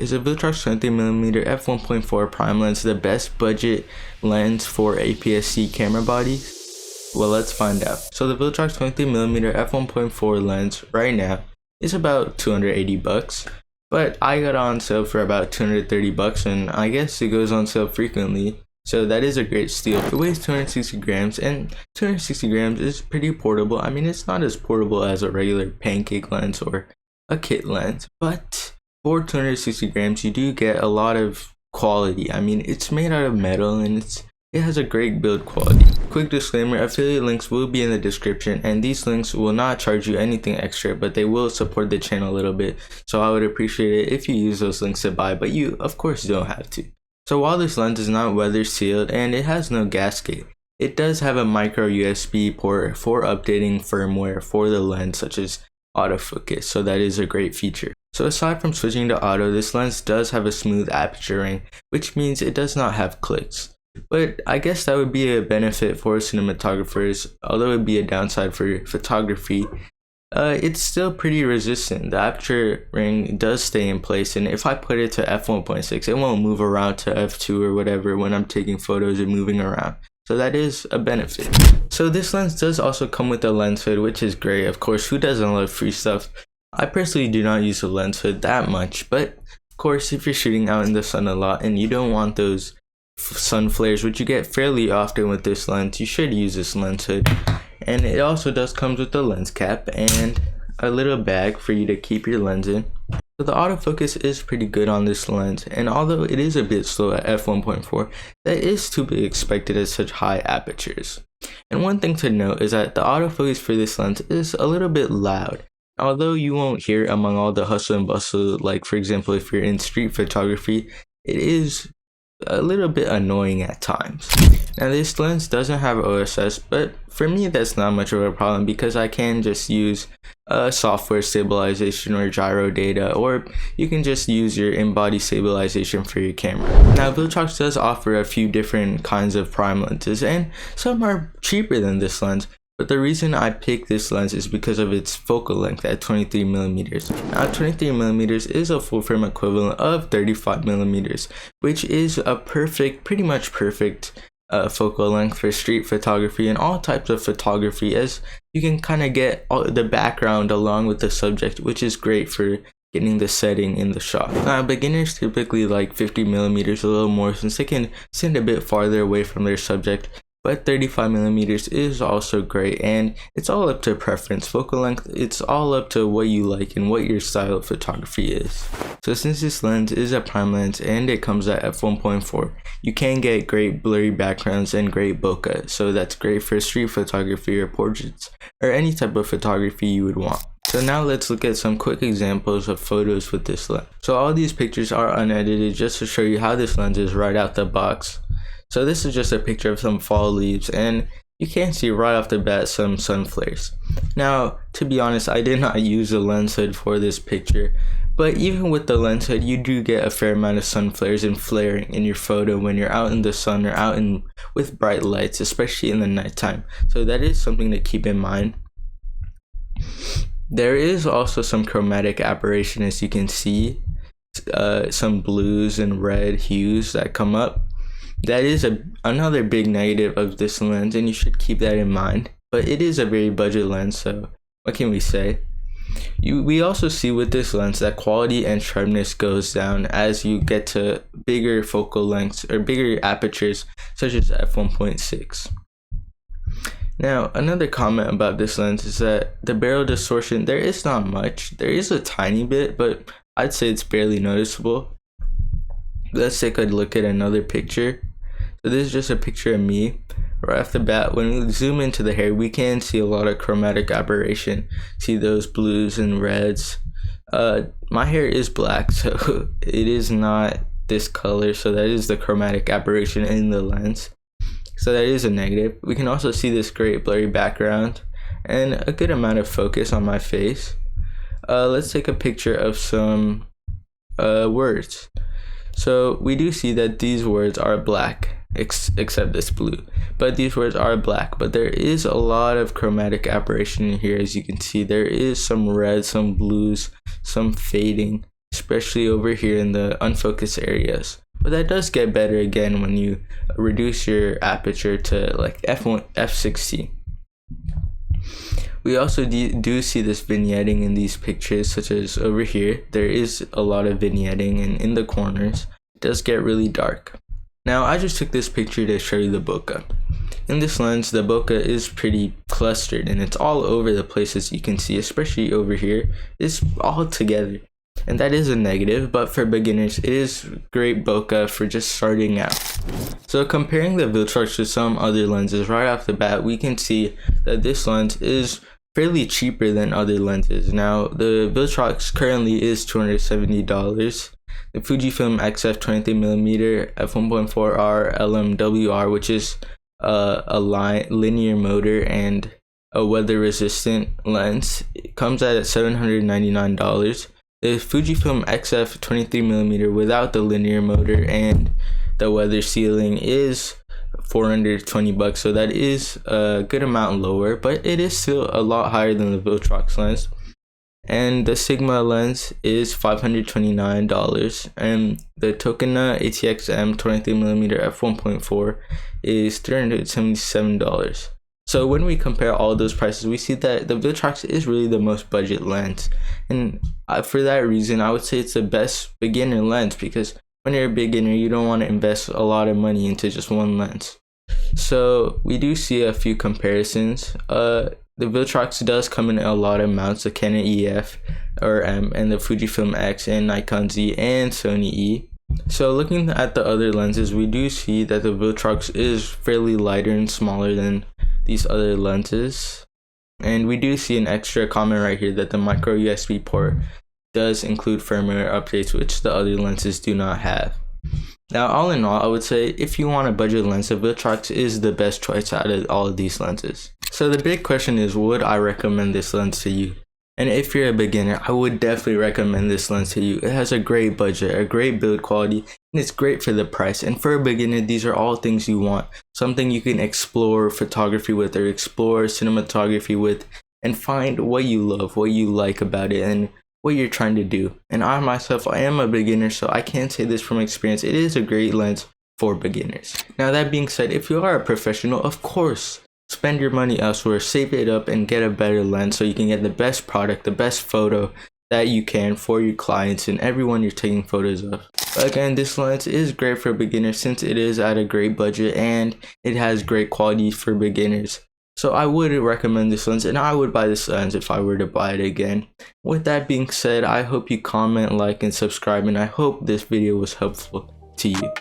Is a VILTROX 23mm f1.4 prime lens the best budget lens for APS-C camera bodies? Well, let's find out. So the VILTROX 23mm f1.4 lens right now is about 280 bucks, but I got on sale for about 230 bucks, and I guess it goes on sale frequently. So that is a great steal. It weighs 260 grams, and 260 grams is pretty portable. I mean, it's not as portable as a regular pancake lens or a kit lens, but for 260 grams, you do get a lot of quality. I mean, it's made out of metal and it has a great build quality. Quick disclaimer, affiliate links will be in the description, and these links will not charge you anything extra, but they will support the channel a little bit. So I would appreciate it if you use those links to buy, but you of course don't have to. So while this lens is not weather sealed and it has no gasket, it does have a micro USB port for updating firmware for the lens, such as autofocus, so that is a great feature. So aside from switching to auto, this lens does have a smooth aperture ring, which means it does not have clicks. But I guess that would be a benefit for cinematographers, although it would be a downside for photography. It's still pretty resistant. The aperture ring does stay in place, and if I put it to f1.6, it won't move around to f2 or whatever when I'm taking photos and moving around. So that is a benefit. So this lens does also come with a lens hood, which is great. Of course, who doesn't love free stuff? I personally do not use a lens hood that much, but of course, if you're shooting out in the sun a lot and you don't want those sun flares, which you get fairly often with this lens, you should use this lens hood. And it also does come with a lens cap and a little bag for you to keep your lens in. So the autofocus is pretty good on this lens, and although it is a bit slow at f1.4, that is to be expected at such high apertures. And one thing to note is that the autofocus for this lens is a little bit loud. Although you won't hear it among all the hustle and bustle, like for example if you're in street photography, it is a little bit annoying at times. Now this lens doesn't have OSS, but for me that's not much of a problem because I can just use software stabilization or gyro data, or you can just use your in-body stabilization for your camera. Now VILTROX does offer a few different kinds of prime lenses, and some are cheaper than this lens. But the reason I picked this lens is because of its focal length at 23mm. Now 23mm is a full frame equivalent of 35mm, which is a pretty much perfect focal length for street photography and all types of photography, as you can kind of get the background along with the subject, which is great for getting the setting in the shot. Now beginners typically like 50mm a little more, since they can sit a bit farther away from their subject. But 35mm is also great, and it's all up to preference. Focal length, it's all up to what you like and what your style of photography is. So since this lens is a prime lens and it comes at f1.4, you can get great blurry backgrounds and great bokeh. So that's great for street photography or portraits or any type of photography you would want. So now let's look at some quick examples of photos with this lens. So all these pictures are unedited just to show you how this lens is right out the box. So this is just a picture of some fall leaves, and you can see right off the bat some sun flares. Now, to be honest, I did not use a lens hood for this picture, but even with the lens hood, you do get a fair amount of sun flares and flaring in your photo when you're out in the sun or out with bright lights, especially in the nighttime. So that is something to keep in mind. There is also some chromatic aberration, as you can see, some blues and red hues that come up. That is another big negative of this lens, and you should keep that in mind. But it is a very budget lens, so what can we say? We also see with this lens that quality and sharpness goes down as you get to bigger focal lengths or bigger apertures, such as f1.6. Now, another comment about this lens is that the barrel distortion, there is not much. There is a tiny bit, but I'd say it's barely noticeable. Let's take a look at another picture. So this is just a picture of me. Right off the bat, when we zoom into the hair, we can see a lot of chromatic aberration. See those blues and reds. My hair is black, so it is not this color, so that is the chromatic aberration in the lens. So that is a negative. We can also see this great blurry background and a good amount of focus on my face. Let's take a picture of some words. So we do see that these words are black, except this blue, but these words are black, but there is a lot of chromatic aberration in here. As you can see, there is some red, some blues, some fading, especially over here in the unfocused areas. But that does get better again when you reduce your aperture to like f1, f16. We also do see this vignetting in these pictures, such as over here. There is a lot of vignetting, and in the corners it does get really dark. Now I just took this picture to show you the bokeh. In this lens, the bokeh is pretty clustered and it's all over the place, as you can see, especially over here. It's all together, and that is a negative, but for beginners it is great bokeh for just starting out. So comparing the VILTROX to some other lenses, right off the bat we can see that this lens is fairly cheaper than other lenses. Now the VILTROX currently is $270. The Fujifilm XF 23mm f1.4R LMWR, which is a linear motor and a weather resistant lens, it comes at $799. The Fujifilm XF 23mm without the linear motor and the weather sealing is $420, so that is a good amount lower, but it is still a lot higher than the VILTROX lens. And the Sigma lens is $529, and the Tokina ATX-M 23mm f1.4 is $377. So when we compare all those prices, we see that the VILTROX is really the most budget lens, and for that reason I would say it's the best beginner lens, because when you're a beginner you don't want to invest a lot of money into just one lens. So we do see a few comparisons. The VILTROX does come in a lot of mounts, the Canon EF or M and the Fujifilm X and Nikon Z and Sony E. So looking at the other lenses, we do see that the VILTROX is fairly lighter and smaller than these other lenses. And we do see an extra comment right here that the micro USB port does include firmware updates, which the other lenses do not have. Now all in all, I would say if you want a budget lens, the VILTROX is the best choice out of all of these lenses. So the big question is, would I recommend this lens to you? And if you're a beginner, I would definitely recommend this lens to you. It has a great budget, a great build quality, and it's great for the price. And for a beginner, these are all things you want. Something you can explore photography with or explore cinematography with and find what you love, what you like about it, and what you're trying to do. And I myself, I am a beginner, so I can't say this from experience. It is a great lens for beginners. Now that being said, if you are a professional, of course, spend your money elsewhere, save it up and get a better lens so you can get the best product, the best photo that you can for your clients and everyone you're taking photos of. But again, this lens is great for beginners since it is at a great budget and it has great quality for beginners. So I would recommend this lens, and I would buy this lens if I were to buy it again. With that being said, I hope you comment, like, and subscribe, and I hope this video was helpful to you.